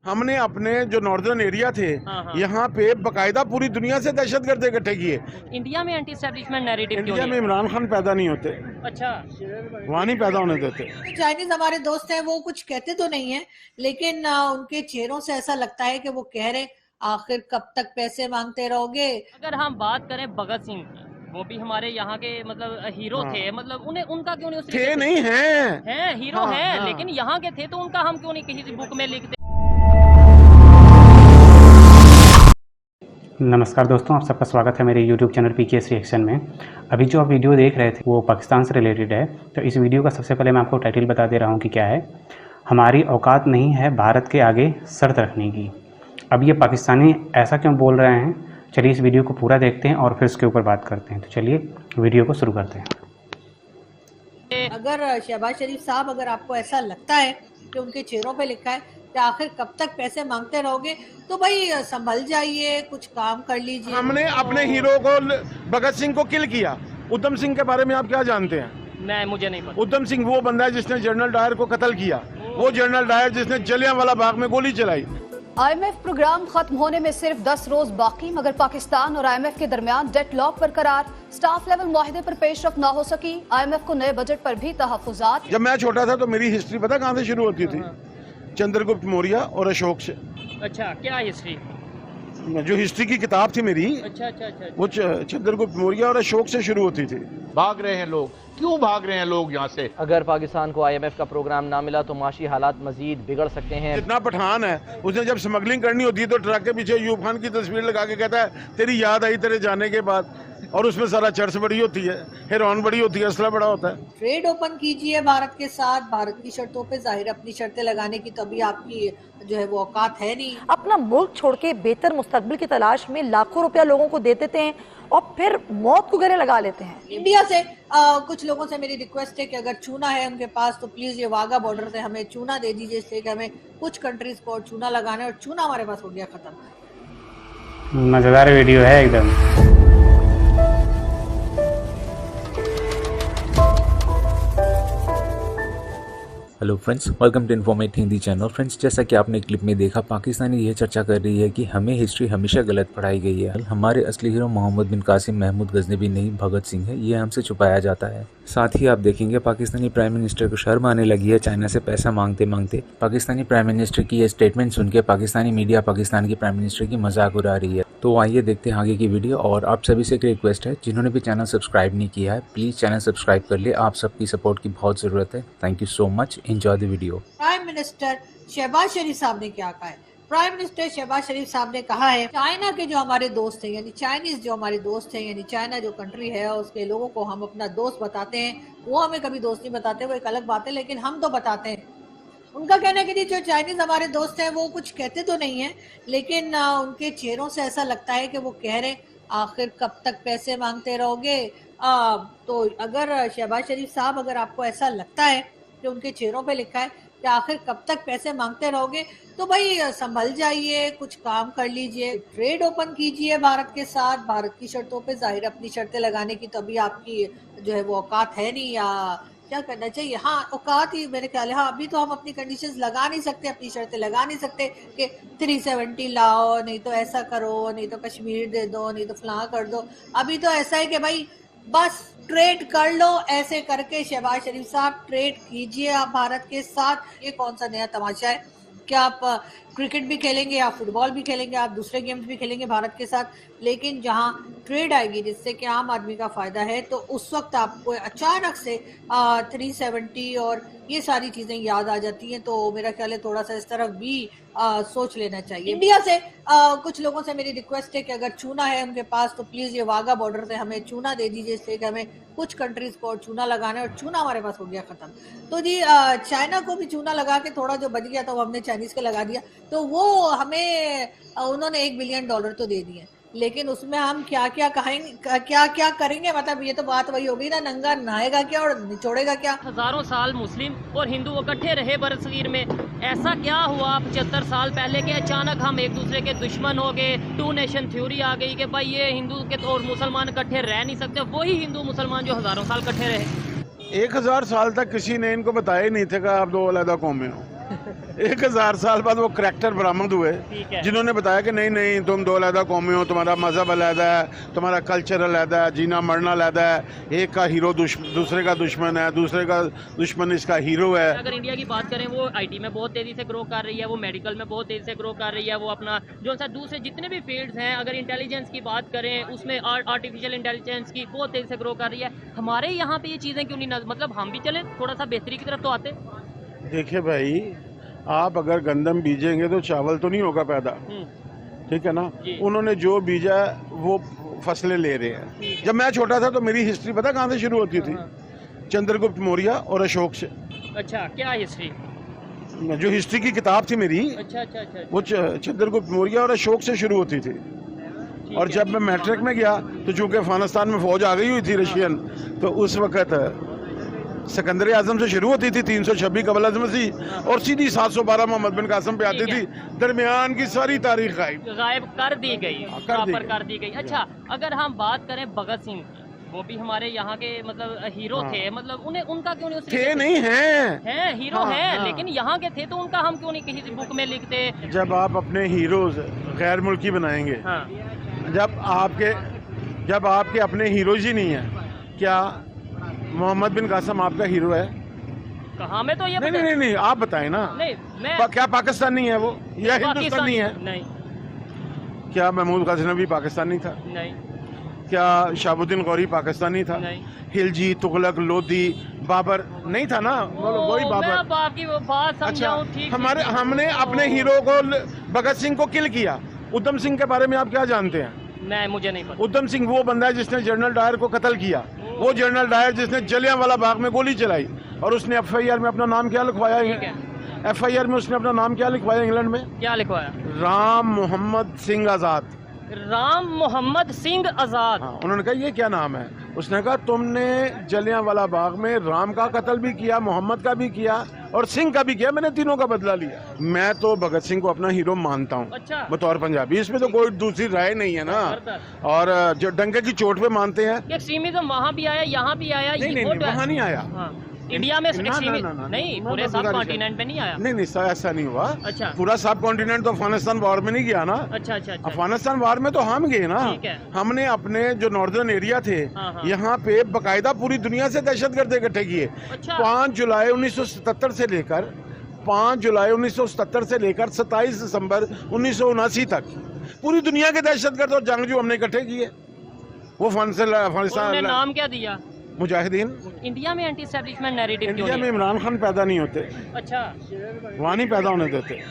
हमने अपने जो नॉर्दर्न एरिया थे यहाँ पे बकायदा पूरी दुनिया से दहशतगर्द इकट्ठे किए। इंडिया में एंटी एस्टेब्लिशमेंट नैरेटिव इंडिया में इमरान खान पैदा नहीं होते, अच्छा वहाँ नहीं पैदा होने देते। चाइनीज हमारे दोस्त हैं, वो कुछ कहते तो नहीं है, लेकिन उनके चेहरों से ऐसा लगता है कि वो कह रहे आखिर कब तक पैसे मांगते रहोगे। अगर हम बात करें भगत सिंह की, वो भी हमारे यहाँ के मतलब हीरो थे, मतलब उन्हें उनका क्यों नहीं थे नहीं हैं हीरो हैं, लेकिन यहाँ के थे तो उनका हम क्यों नहीं किसी बुक में लिखते। नमस्कार दोस्तों, आप सबका स्वागत है मेरे YouTube चैनल PKS रिएक्शन में। अभी जो आप वीडियो देख रहे थे वो पाकिस्तान से रिलेटेड है। तो इस वीडियो का सबसे पहले मैं आपको टाइटल बता दे रहा हूँ कि क्या है। हमारी औकात नहीं है भारत के आगे शर्त रखने की। अब ये पाकिस्तानी ऐसा क्यों बोल रहे हैं, चलिए इस वीडियो को पूरा देखते हैं और फिर उसके ऊपर बात करते हैं। तो चलिए वीडियो को शुरू करते हैं। अगर शहबाज शरीफ साहब, अगर आपको ऐसा लगता है कि उनके चेहरों पे लिखा है कि आखिर कब तक पैसे मांगते रहोगे, तो भाई संभल जाइए, कुछ काम कर लीजिए। हमने अपने हीरो को भगत सिंह को किल किया। उधम सिंह के बारे में आप क्या जानते हैं? मुझे नहीं पता। उधम सिंह वो बंदा है जिसने जनरल डायर को कत्ल किया, वो जनरल डायर जिसने जलियांवाला बाग में गोली चलाई। IMF प्रोग्राम खत्म होने में सिर्फ 10 रोज बाकी, मगर पाकिस्तान और IMF के दरमियान डेडलॉक बरकरार। स्टाफ लेवल मुआहदे पर पेशरफ ना हो सकी। IMF को नए बजट पर भी तहफुजात। जब मैं छोटा था तो मेरी हिस्ट्री पता कहाँ से शुरू होती थी? चंद्रगुप्त मौर्य और अशोक से। अच्छा, क्या हिस्ट्री? जो हिस्ट्री की किताब थी मेरी, अच्छा। वो चंद्रगुप्त मौर्य और अशोक से शुरू होती थी। भाग रहे हैं लोग, क्यों भाग रहे हैं लोग यहाँ से? अगर पाकिस्तान को IMF का प्रोग्राम ना मिला तो माशी हालात मजीद बिगड़ सकते हैं। जितना पठान है उसने जब स्मगलिंग करनी होती है तो ट्रक के पीछे यूब खान की तस्वीर लगा के कहता है तेरी याद आई तेरे जाने के बाद, और उसमें सारा चर्च बड़ी होती है, हेरोइन बड़ी होती है, असला बड़ा होता है। ट्रेड ओपन कीजिए भारत के साथ, भारत की शर्तों पे। जाहिर अपनी शर्तें लगाने की तो अभी आपकी जो है वो औकात है नहीं। अपना मुल्क छोड़ के बेहतर मुस्तकबिल की तलाश में लाखों रुपया लोगों को दे देते हैं और फिर मौत को गले लगा लेते हैं। इंडिया से कुछ लोगों से मेरी रिक्वेस्ट है कि अगर चूना है उनके पास तो प्लीज ये वाघा बॉर्डर से हमें चूना दे दीजिए, इसलिए कि हमें कुछ कंट्रीज को चूना लगाना है और चूना हमारे पास हो गया खत्म। मज़ेदार वीडियो है एकदम। Hello friends, welcome to Informate Hindi channel. Friends, जैसा कि आपने क्लिप में देखा, पाकिस्तानी यह चर्चा कर रही है कि हमें हिस्ट्री हमेशा गलत पढ़ाई गई है। हमारे असली हीरो मोहम्मद बिन कासिम महमूद गजनवी नहीं भगत सिंह है, ये हमसे छुपाया जाता है। साथ ही आप देखेंगे पाकिस्तानी प्राइम मिनिस्टर को शर्म आने लगी है चाइना से पैसा मांगते मांगते। पाकिस्तानी प्राइम मिनिस्टर की यह स्टेटमेंट सुन के पाकिस्तानी मीडिया पाकिस्तान की प्राइम मिनिस्टर की मजाक उड़ा रही है। तो आइए देखते हैं आगे की वीडियो। और आप सभी से एक रिक्वेस्ट है, जिन्होंने भी चैनल सब्सक्राइब नहीं किया है प्लीज चैनल सब्सक्राइब कर ले, आप सबकी सपोर्ट की बहुत जरूरत है। Thank you so much, enjoy the video. Prime minister Shahbaz Sharif साहब ने क्या कहा है? प्राइम मिनिस्टर शहबाज शरीफ साहब ने कहा है चाइना के जो हमारे दोस्त हैं, यानी चाइनीज जो हमारे दोस्त हैं, यानी चाइना जो कंट्री है उसके लोगों को हम अपना दोस्त बताते हैं। वो हमें कभी दोस्त नहीं बताते, वो एक अलग बात है, लेकिन हम तो बताते हैं। उनका कहना है कि जो चाइनीज हमारे दोस्त हैं वो कुछ कहते तो नहीं है, लेकिन उनके चेहरों से ऐसा लगता है कि वो कह रहे आखिर कब तक पैसे मांगते रहोगे। तो अगर शहबाज शरीफ साहब, अगर आपको ऐसा लगता है कि उनके चेहरों पे लिखा है कि आखिर कब तक पैसे मांगते रहोगे, तो भाई संभल जाइए, कुछ काम कर लीजिए। ट्रेड ओपन कीजिए भारत के साथ, भारत की शर्तों पे। जाहिर अपनी शर्तें लगाने की तो अभी आपकी जो है वो औकात है नहीं, या क्या करना चाहिए? हाँ, औकात ही मेरे ख्याल है। हाँ, अभी तो हम अपनी कंडीशंस लगा नहीं सकते, अपनी शर्तें लगा नहीं सकते कि 370 लाओ, नहीं तो ऐसा करो, नहीं तो कश्मीर दे दो, नहीं तो फलां कर दो। अभी तो ऐसा है कि भाई बस ट्रेड कर लो। ऐसे करके शहबाज शरीफ साहब ट्रेड कीजिए आप भारत के साथ। ये कौन सा नया तमाशा है कि आप क्रिकेट भी खेलेंगे, आप फुटबॉल भी खेलेंगे, आप दूसरे गेम्स भी खेलेंगे भारत के साथ, लेकिन जहां ट्रेड आएगी जिससे कि आम आदमी का फायदा है, तो उस वक्त आपको अचानक से 370 और ये सारी चीजें याद आ जाती हैं। तो मेरा ख्याल है थोड़ा सा इस तरफ भी सोच लेना चाहिए। इंडिया से कुछ लोगों से मेरी रिक्वेस्ट है कि अगर चूना है उनके पास तो प्लीज ये वाघा बॉर्डर से हमें चूना दे दीजिए, इसलिए कि हमें कुछ कंट्रीज को चूना लगाना है और चूना हमारे पास हो गया खत्म। तो जी चाइना को भी चूना लगा के थोड़ा जो बच गया तो हमने चाइनीज के लगा दिया, तो वो हमें उन्होंने $1 बिलियन तो दे दिए, लेकिन उसमें हम क्या क्या कहेंगे, क्या क्या करेंगे? मतलब ये तो बात वही होगी ना, नंगा नहाएगा क्या और निचोड़ेगा क्या? हजारों साल मुस्लिम और हिंदू इकट्ठे रहे बरसगीर में। ऐसा क्या हुआ 75 साल पहले के अचानक हम एक दूसरे के दुश्मन हो गए? 2 नेशन थ्योरी आ गई कि भाई ये हिंदू के और मुसलमान इकट्ठे रह नहीं सकते। वही हिंदू मुसलमान जो हजारों साल इकट्ठे रहे। 1000 साल तक किसी ने इनको बताया ही नहीं था कि आप 2 अलग कौमें हो। 1000 साल बाद वो करैक्टर बरामद हुए ठीक है। जिन्होंने बताया कि नहीं नहीं तुम दो अलहदा कौमें हो, तुम्हारा मजहब अलहदा है, तुम्हारा कल्चर अलहदा है, जीना मरना अलहदा है, एक का हीरो दूसरे का दुश्मन है, दूसरे का दुश्मन इसका हीरो है। अगर इंडिया की बात करें वो आईटी में बहुत तेजी से ग्रो कर रही है, वो मेडिकल में बहुत तेजी से ग्रो कर रही है, वो अपना जो सा दूसरे जितने भी फील्ड्स हैं, अगर इंटेलिजेंस की बात करें उसमें आर्टिफिशियल इंटेलिजेंस की बहुत तेजी से ग्रो कर रही है। हमारे यहाँ पे ये चीज़ें क्यों नहीं मतलब हम भी चले थोड़ा सा बेहतरी की तरफ तो आते। देखिए भाई, आप अगर गंदम बीजेंगे तो चावल तो नहीं होगा पैदा, ठीक है ना। उन्होंने जो बीजा वो फसलें ले रहे हैं। जब मैं छोटा था तो मेरी हिस्ट्री पता कहाँ से शुरू होती थी? चंद्रगुप्त मौर्य और अशोक से। अच्छा, क्या हिस्ट्री? जो हिस्ट्री की किताब थी मेरी, अच्छा। वो चंद्रगुप्त मौर्य और अशोक से शुरू होती थी। और जब मैं मैट्रिक में गया तो चूंकि अफगानिस्तान में फौज आ गई हुई थी रशियन, तो उस वक्त सिकंदर आजम से शुरू होती थी 326 कबल अज़ मसीह और सीधी 712 मोहम्मद बिन कासिम पे आती थी। दरमियान की सारी तारीख गायब कर दी गई। अच्छा, अगर हम बात करें भगत सिंह की, वो भी हमारे यहाँ के मतलब हीरो थे, मतलब उन्हें उनका क्यों नहीं थे? नहीं हैं हीरो हैं, लेकिन यहाँ के थे तो उनका हम क्यों नहीं किसी बुक में लिखते? जब आप अपने हीरोज गैर मुल्की बनाएंगे, जब आपके अपने हीरोज ही नहीं है, क्या मोहम्मद बिन कासिम आपका हीरो है? कहाँ में तो ये नहीं, आप बताएं ना। क्या पाकिस्तानी है वो या हिंदुस्तानी है? नहीं। क्या महमूद गजनवी पाकिस्तानी था? नहीं। क्या शहाबुद्दीन गौरी पाकिस्तानी था? नहीं। खिलजी, तुगलक, लोधी, बाबर नहीं था ना? वही बाबर। मैं अब आपकी वो बात समझाऊं, ठीक। हमने अपने हीरो को भगत सिंह को किल किया। उधम सिंह के बारे में आप क्या जानते हैं? मुझे नहीं पता। उधम सिंह वो बंदा है जिसने जनरल डायर को कत्ल किया। वो जनरल डायर जिसने जलियांवाला बाग में गोली चलाई और उसने FIR में अपना नाम क्या लिखवाया? FIR में उसने अपना नाम क्या लिखवाया? इंग्लैंड में क्या लिखवाया? राम मोहम्मद सिंह आजाद। राम मोहम्मद सिंह आजाद। हाँ, उन्होंने कहा ये क्या नाम है? उसने कहा तुमने जलियांवाला बाग में राम का कत्ल भी किया, मोहम्मद का भी किया और सिंह का भी किया, मैंने तीनों का बदला लिया। मैं तो भगत सिंह को अपना हीरो मानता हूँ। अच्छा। बतौर पंजाबी, इसमें तो कोई दूसरी राय नहीं है ना। और जो डंके की चोट पे मानते हैं, एक्सट्रीमिज्म वहाँ भी आया, यहाँ भी आया। नहीं, वहाँ नहीं आया। इंडिया में नहीं, पूरे सब कॉन्टिनेंट में नहीं आया। नहीं ऐसा नहीं हुआ। अच्छा। पूरा सब कॉन्टिनेंट तो अफगानिस्तान वॉर में नहीं गया ना। अच्छा। अफगानिस्तान वॉर में तो हम गए ना। हमने अपने जो नॉर्दर्न एरिया थे, यहाँ पे बकायदा पूरी दुनिया से दहशतगर्द इकट्ठे किए। 5 जुलाई 1977 से लेकर 27 दिसंबर 1979 तक पूरी दुनिया के दहशतगर्द और जंगजू हमने इकट्ठे किए। वो अफगानिस्तान नाम क्या दिया? मुजाहिदीन। इंडिया में एंटी एस्टैब्लिशमेंट नैरेटिव इंडिया में इमरान खान पैदा नहीं होते। अच्छा। वहाँ नहीं पैदा होने देते।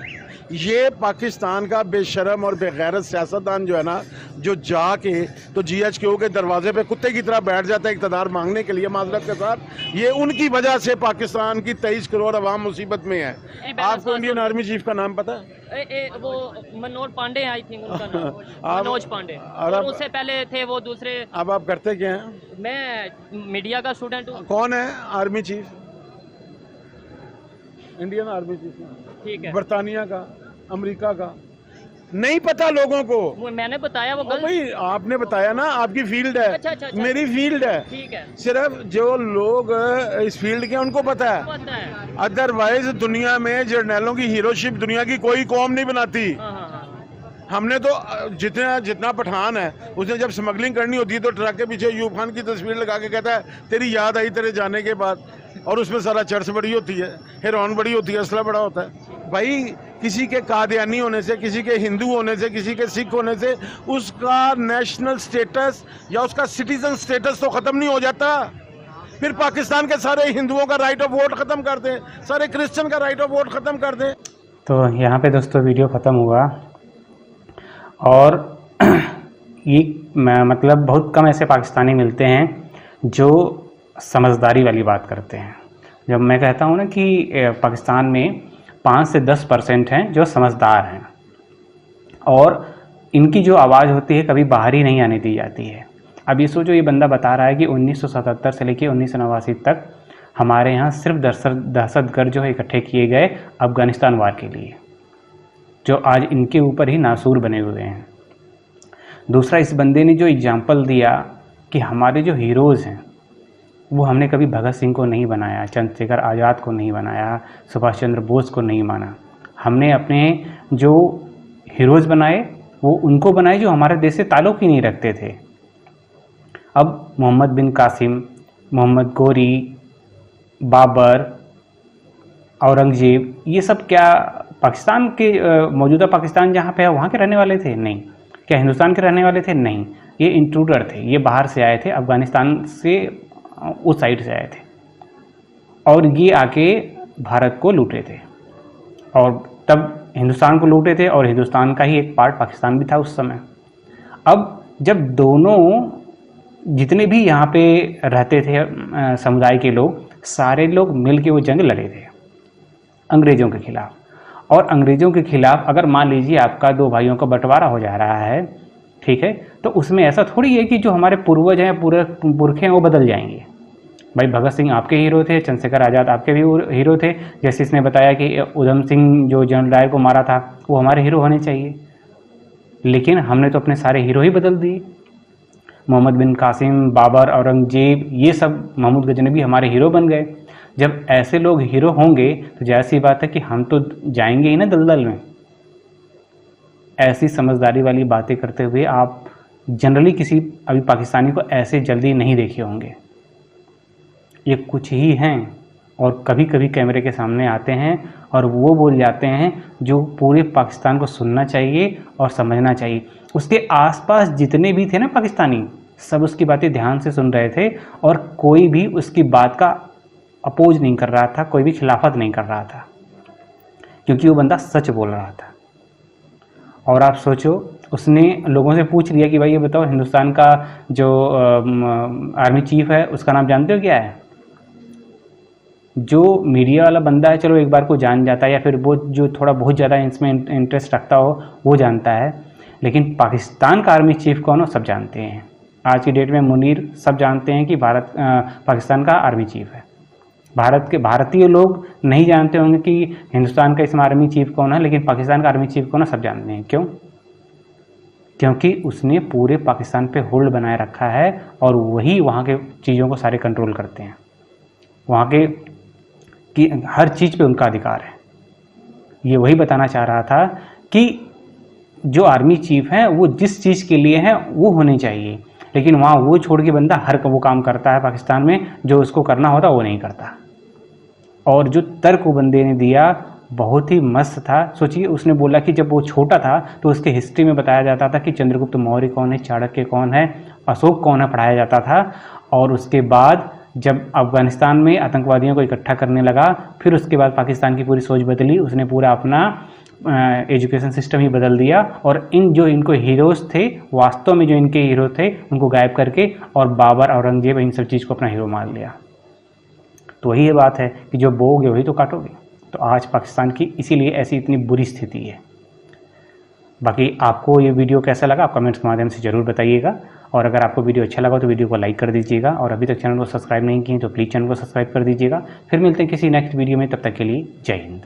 ये पाकिस्तान का बेशरम और बेगैरत सियासतदान जो है ना, जो जाके तो GHQ के दरवाजे पे कुत्ते की तरह बैठ जाता है इक़्तिदार मांगने के लिए, माजरत के साथ, ये उनकी वजह से पाकिस्तान की 23 करोड़ अवाम मुसीबत में है। आपको इंडियन आर्मी चीफ का नाम पता है? वो मनोज पांडे, आई थिंक उनका नाम मनोज पांडे। और उससे पहले थे वो दूसरे। अब आप करते क्या हैं? मैं मीडिया का स्टूडेंट हूँ। कौन है army chief? Indian army chief, ठीक है। बरतानिया का, अमेरिका का नहीं पता लोगों को। मैंने बताया वो गलत। भाई आपने बताया ना, आपकी फील्ड है। अच्छा। मेरी फील्ड है। ठीक है। सिर्फ जो लोग इस फील्ड के उनको पता है। अदरवाइज दुनिया में जर्नैलों की हीरोशिप दुनिया की कोई कौम नहीं बनाती। हमने तो जितना पठान है, उसने जब स्मगलिंग करनी होती है तो ट्रक के पीछे यूब खान की तस्वीर लगा के कहता है तेरी याद आई तेरे जाने के बाद, और उसमें सारा चर्च बड़ी होती है, हेरोइन बड़ी होती है, असला बड़ा होता है। भाई किसी के कादियानी होने से, किसी के हिंदू होने से, किसी के सिख होने से उसका नेशनल स्टेटस या उसका सिटीजन स्टेटस तो खत्म नहीं हो जाता। फिर पाकिस्तान के सारे हिंदुओं का राइट ऑफ वोट खत्म कर दें, सारे क्रिश्चियन का राइट ऑफ वोट खत्म कर दें। तो यहाँ पे दोस्तों वीडियो ख़त्म हुआ। और ये मतलब बहुत कम ऐसे पाकिस्तानी मिलते हैं जो समझदारी वाली बात करते हैं। जब मैं कहता हूँ ना कि पाकिस्तान में 5 से 10% हैं जो समझदार हैं और इनकी जो आवाज़ होती है कभी बाहर ही नहीं आने दी जाती है। अब ये सोचो, ये बंदा बता रहा है कि 1977 से लेकर 1989 तक हमारे यहाँ सिर्फ दहशतगर्द जो है इकट्ठे किए गए अफ़गानिस्तान वार के लिए, जो आज इनके ऊपर ही नासूर बने हुए हैं। दूसरा, इस बंदे ने जो एग्जाम्पल दिया कि हमारे जो हीरोज़ हैं वो हमने कभी भगत सिंह को नहीं बनाया, चंद्रशेखर आज़ाद को नहीं बनाया, सुभाष चंद्र बोस को नहीं माना, हमने अपने जो हीरोज़ बनाए वो उनको बनाए जो हमारे देश से ताल्लुक़ ही नहीं रखते थे। अब मोहम्मद बिन कासिम, मोहम्मद गोरी, बाबर, औरंगज़ेब, ये सब क्या पाकिस्तान के मौजूदा पाकिस्तान जहाँ पे है वहाँ के रहने वाले थे? नहीं। क्या हिंदुस्तान के रहने वाले थे? नहीं। ये इंट्रूडर थे, ये बाहर से आए थे, अफ़गानिस्तान से उस साइड से आए थे और ये आके भारत को लूटे थे और तब हिंदुस्तान को लूटे थे और हिंदुस्तान का ही एक पार्ट पाकिस्तान भी था उस समय। अब जब दोनों जितने भी यहाँ पे रहते थे समुदाय के लोग, सारे लोग मिल के वो जंग लड़े थे अंग्रेज़ों के ख़िलाफ़। और अंग्रेज़ों के ख़िलाफ़ अगर मान लीजिए आपका दो भाइयों का बंटवारा हो जा रहा है, ठीक है, तो उसमें ऐसा थोड़ी है कि जो हमारे पूर्वज हैं, पूरे पुरखे हैं, वो बदल जाएंगे। भाई भगत सिंह आपके हीरो थे, चंद्रशेखर आज़ाद आपके भी हीरो थे। जैसे इसने बताया कि उधम सिंह जो जनरल डायर को मारा था वो हमारे हीरो होने चाहिए, लेकिन हमने तो अपने सारे हीरो ही बदल दिए। मोहम्मद बिन कासिम, बाबर, औरंगज़ेब, ये सब, महमूद गजनबी हमारे हीरो बन गए। जब ऐसे लोग हीरो होंगे तो जैसी बात है कि हम तो जाएंगे ही ना दलदल में। ऐसी समझदारी वाली बातें करते हुए आप जनरली किसी अभी पाकिस्तानी को ऐसे जल्दी नहीं देखे होंगे। ये कुछ ही हैं और कभी कभी कैमरे के सामने आते हैं और वो बोल जाते हैं जो पूरे पाकिस्तान को सुनना चाहिए और समझना चाहिए। उसके आसपास जितने भी थे ना पाकिस्तानी, सब उसकी बातें ध्यान से सुन रहे थे और कोई भी उसकी बात का अपोज नहीं कर रहा था, कोई भी खिलाफत नहीं कर रहा था, क्योंकि वो बंदा सच बोल रहा था। और आप सोचो, उसने लोगों से पूछ लिया कि भाई ये बताओ हिंदुस्तान का जो आर्मी चीफ है उसका नाम जानते हो क्या है? जो मीडिया वाला बंदा है चलो एक बार को जान जाता है, या फिर वो जो थोड़ा बहुत ज़्यादा इसमें इंटरेस्ट रखता हो वो जानता है, लेकिन पाकिस्तान का आर्मी चीफ कौन हो सब जानते हैं। आज की डेट में मुनीर सब जानते हैं कि पाकिस्तान का आर्मी चीफ है। भारतीय लोग नहीं जानते होंगे कि हिंदुस्तान का इसमें आर्मी चीफ कौन है, लेकिन पाकिस्तान का आर्मी चीफ कौन है सब जानते हैं। क्यों? क्योंकि उसने पूरे पाकिस्तान पे होल्ड बनाए रखा है और वही वहाँ के चीज़ों को सारे कंट्रोल करते हैं। वहाँ के कि हर चीज़ पे उनका अधिकार है। ये वही बताना चाह रहा था कि जो आर्मी चीफ हैं वो जिस चीज़ के लिए हैं वो होने चाहिए, लेकिन वहाँ वो छोड़ के बंदा हर वो काम करता है पाकिस्तान में जो उसको करना होता वो नहीं करता। और जो तर्क वो बंदे ने दिया बहुत ही मस्त था। सोचिए, उसने बोला कि जब वो छोटा था तो उसके हिस्ट्री में बताया जाता था कि चंद्रगुप्त मौर्य कौन है, चाणक्य कौन है, अशोक कौन है, पढ़ाया जाता था। और उसके बाद जब अफ़गानिस्तान में आतंकवादियों को इकट्ठा करने लगा, फिर उसके बाद पाकिस्तान की पूरी सोच बदली, उसने पूरा अपना एजुकेशन सिस्टम ही बदल दिया और इनको हीरोज़ थे, वास्तव में जो इनके हीरो थे उनको गायब करके और बाबर, औरंगज़ेब, इन सब चीज़ को अपना हीरो मान लिया। तो वही ये बात है कि जो बोओगे वही तो काटोगे। तो आज पाकिस्तान की इसीलिए ऐसी इतनी बुरी स्थिति है। बाकी आपको ये वीडियो कैसा लगा आप कमेंट्स के माध्यम से ज़रूर बताइएगा, और अगर आपको वीडियो अच्छा लगा तो वीडियो को लाइक कर दीजिएगा, और अभी तक चैनल को सब्सक्राइब नहीं किए तो प्लीज़ चैनल को सब्सक्राइब कर दीजिएगा। फिर मिलते हैं किसी नेक्स्ट वीडियो में, तब तक के लिए जय हिंद।